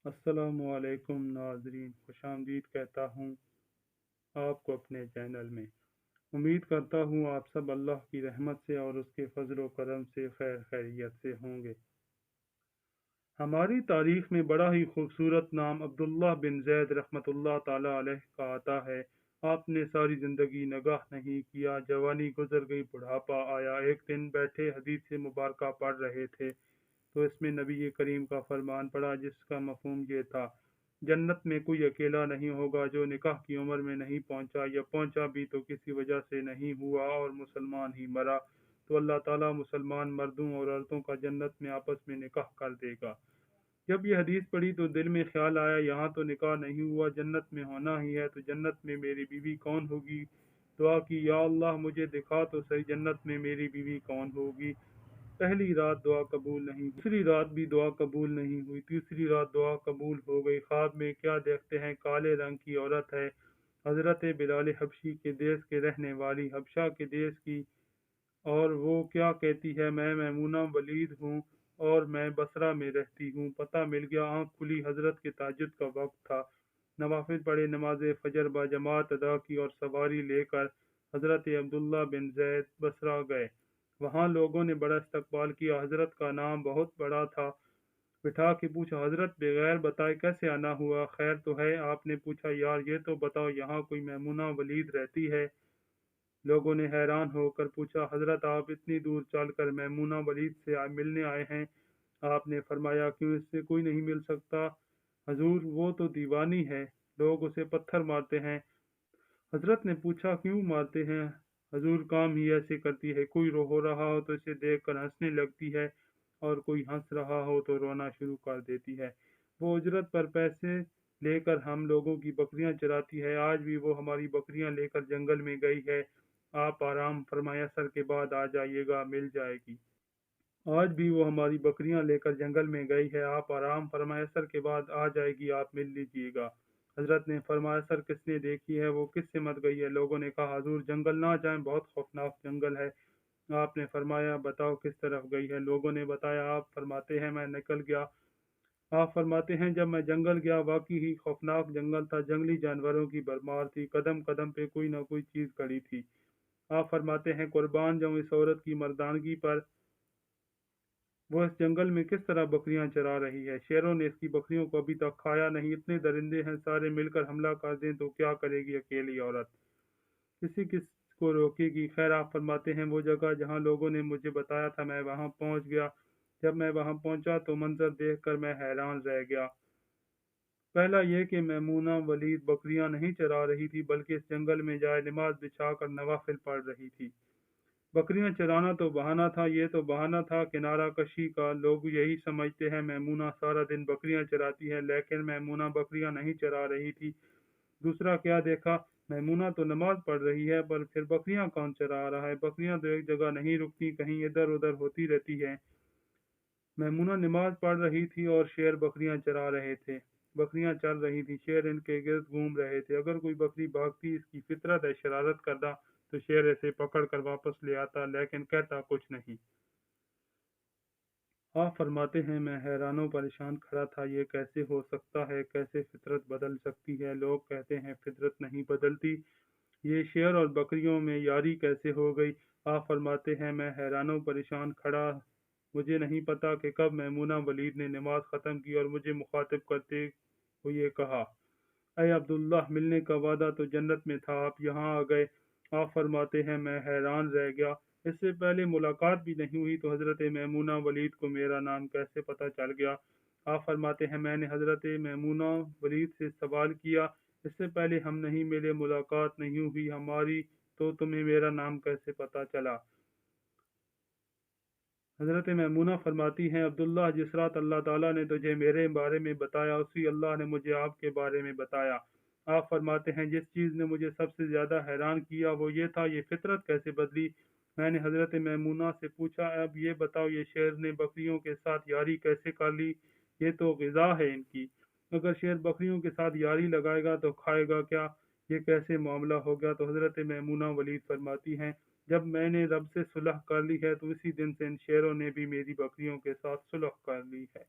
السلام علیکم ناظرین، خوش آمدید کہتا ہوں آپ کو اپنے چینل میں۔ امید کرتا ہوں آپ سب اللہ کی رحمت سے اور اس کے فضل و کرم سے خیر خیریت سے ہوں گے۔ ہماری تاریخ میں بڑا ہی خوبصورت نام عبداللہ بن زید رحمۃ اللہ تعالی علیہ کا آتا ہے۔ آپ نے ساری زندگی نگاہ نہیں کیا، جوانی گزر گئی، بڑھاپا آیا۔ ایک دن بیٹھے حدیث مبارکہ پڑھ رہے تھے تو اس میں نبی کریم کا فرمان پڑا، جس کا مفہوم یہ تھا: جنت میں کوئی اکیلا نہیں ہوگا جو نکاح کی عمر میں نہیں پہنچا، یا پہنچا بھی تو کسی وجہ سے نہیں ہوا اور مسلمان ہی مرا، تو اللہ تعالیٰ مسلمان مردوں اور عورتوں کا جنت میں آپس میں نکاح کر دے گا۔ جب یہ حدیث پڑھی تو دل میں خیال آیا، یہاں تو نکاح نہیں ہوا، جنت میں ہونا ہی ہے، تو جنت میں میری بیوی کون ہوگی؟ دعا کی، یا اللہ مجھے دکھا تو صحیح جنت میں میری بیوی کون ہوگی۔ پہلی رات دعا قبول نہیں ہوئی، دوسری رات بھی دعا قبول نہیں ہوئی، تیسری رات دعا قبول ہو گئی۔ خواب میں کیا دیکھتے ہیں؟ کالے رنگ کی عورت ہے، حضرت بلال حبشی کے دیس کے رہنے والی، حبشہ کے دیس کی، اور وہ کیا کہتی ہے: میں میمونہ ولید ہوں اور میں بصرہ میں رہتی ہوں۔ پتہ مل گیا، آنکھ کھلی، حضرت کے تہجد کا وقت تھا۔ نوافل پڑھے، نماز فجر باجماعت ادا کی اور سواری لے کر حضرت عبداللہ بن زید بصرہ گئے۔ وہاں لوگوں نے بڑا استقبال کیا، حضرت کا نام بہت بڑا تھا۔ بٹھا کے پوچھا: حضرت بغیر بتائے کیسے آنا ہوا؟ خیر تو ہے؟ آپ نے پوچھا: یار یہ تو بتاؤ، یہاں کوئی میمونہ ولید رہتی ہے؟ لوگوں نے حیران ہو کر پوچھا: حضرت آپ اتنی دور چل کر میمونہ ولید سے ملنے آئے ہیں؟ آپ نے فرمایا: کیوں، اس سے کوئی نہیں مل سکتا حضور، وہ تو دیوانی ہے، لوگ اسے پتھر مارتے ہیں۔ حضرت نے پوچھا: کیوں مارتے ہیں؟ حضور کام ہی ایسے کرتی ہے، کوئی ہو رہا ہو تو اسے دیکھ کر ہنسنے لگتی ہے اور کوئی ہنس رہا ہو تو رونا شروع کر دیتی ہے۔ وہ اجرت پر پیسے لے کر ہم لوگوں کی بکریاں چراتی ہے، آج بھی وہ ہماری بکریاں لے کر جنگل میں گئی ہے، آپ آرام فرمائے عصر کے بعد آ جائیے گا، مل جائے گی۔ آج بھی وہ ہماری بکریاں لے کر جنگل میں گئی ہے، آپ آرام فرمائے عصر کے بعد آ جائے گی، آپ مل لیجیے گا۔ حضرت نے فرمایا: عصر کس نے دیکھی ہے، وہ کس سے مت گئی ہے؟ لوگوں نے کہا: حضور جنگل نہ جائیں، بہت خوفناک جنگل ہے۔ آپ نے فرمایا: بتاؤ کس طرف گئی ہے؟ لوگوں نے بتایا۔ آپ فرماتے ہیں: میں نکل گیا۔ آپ فرماتے ہیں: جب میں جنگل گیا، واقعی ہی خوفناک جنگل تھا، جنگلی جانوروں کی بھرمار تھی، قدم قدم پہ کوئی نہ کوئی چیز کھڑی تھی۔ آپ فرماتے ہیں: قربان جاؤں اس عورت کی مردانگی پر، وہ اس جنگل میں کس طرح بکریاں چرا رہی ہے، شیروں نے اس کی بکریوں کو ابھی تک کھایا نہیں، اتنے درندے ہیں، سارے مل کر حملہ کر دیں تو کیا کرے گی اکیلی عورت، کسی کس کو روکے گی؟ خیر، آپ فرماتے ہیں: وہ جگہ جہاں لوگوں نے مجھے بتایا تھا، میں وہاں پہنچ گیا۔ جب میں وہاں پہنچا تو منظر دیکھ کر میں حیران رہ گیا۔ پہلا یہ کہ میمونہ ولید بکریاں نہیں چرا رہی تھی، بلکہ اس جنگل میں جائے نماز بچھا کر نوافل پڑھ رہی تھی۔ بکریاں چرانا تو بہانہ تھا، یہ تو بہانہ تھا کنارہ کشی کا۔ لوگ یہی سمجھتے ہیں میمونہ سارا دن بکریاں چراتی ہے، لیکن میمونہ بکریاں نہیں چرا رہی تھی۔ دوسرا کیا دیکھا؟ میمونہ تو نماز پڑھ رہی ہے، پر پھر بکریاں کون چرا رہا ہے؟ بکریاں تو ایک جگہ نہیں رکتی، کہیں ادھر ادھر ہوتی رہتی ہیں۔ میمونہ نماز پڑھ رہی تھی اور شیر بکریاں چرا رہے تھے۔ بکریاں چل رہی تھی، شیر ان کے گرد گھوم رہے تھے۔ اگر کوئی بکری بھاگتی، اس کی فطرت ہے شرارت کرنا، تو شیر اسے پکڑ کر واپس لے آتا، لیکن کہتا کچھ نہیں۔ آپ فرماتے ہیں: میں حیران و پریشان کھڑا تھا، یہ کیسے ہو سکتا ہے؟ کیسے فطرت بدل سکتی ہے؟ لوگ کہتے ہیں فطرت نہیں بدلتی، یہ شیر اور بکریوں میں یاری کیسے ہو گئی؟ آپ فرماتے ہیں: میں حیران و پریشان کھڑا، مجھے نہیں پتا کہ کب میمونہ ولید نے نماز ختم کی اور مجھے مخاطب کرتے ہوئے کہا: اے عبداللہ، ملنے کا وعدہ تو جنت میں تھا، آپ یہاں آ گئے۔ آپ فرماتے ہیں: میں حیران رہ گیا، اس سے پہلے ملاقات بھی نہیں ہوئی تو حضرت میمونہ ولید کو میرا نام کیسے پتہ چل گیا؟ آپ فرماتے ہیں: میں نے حضرت میمونہ ولید سے سوال کیا، اس سے پہلے ہم نہیں ملے، ملاقات نہیں ہوئی ہماری، تو تمہیں میرا نام کیسے پتہ چلا؟ حضرت میمونہ فرماتی ہیں: عبداللہ، جس رات اللہ تعالیٰ نے تجھے میرے بارے میں بتایا، اسی اللہ نے مجھے آپ کے بارے میں بتایا۔ آپ فرماتے ہیں: جس چیز نے مجھے سب سے زیادہ حیران کیا وہ یہ تھا، یہ فطرت کیسے بدلی؟ میں نے حضرت میمونہ سے پوچھا: اب یہ بتاؤ، یہ شیر نے بکریوں کے ساتھ یاری کیسے کر لی؟ یہ تو غذا ہے ان کی، اگر شیر بکریوں کے ساتھ یاری لگائے گا تو کھائے گا کیا؟ یہ کیسے معاملہ ہو گیا؟ تو حضرت میمونہ ولید فرماتی ہیں: جب میں نے رب سے صلح کر لی ہے تو اسی دن سے ان شیروں نے بھی میری بکریوں کے ساتھ صلح کر لی ہے۔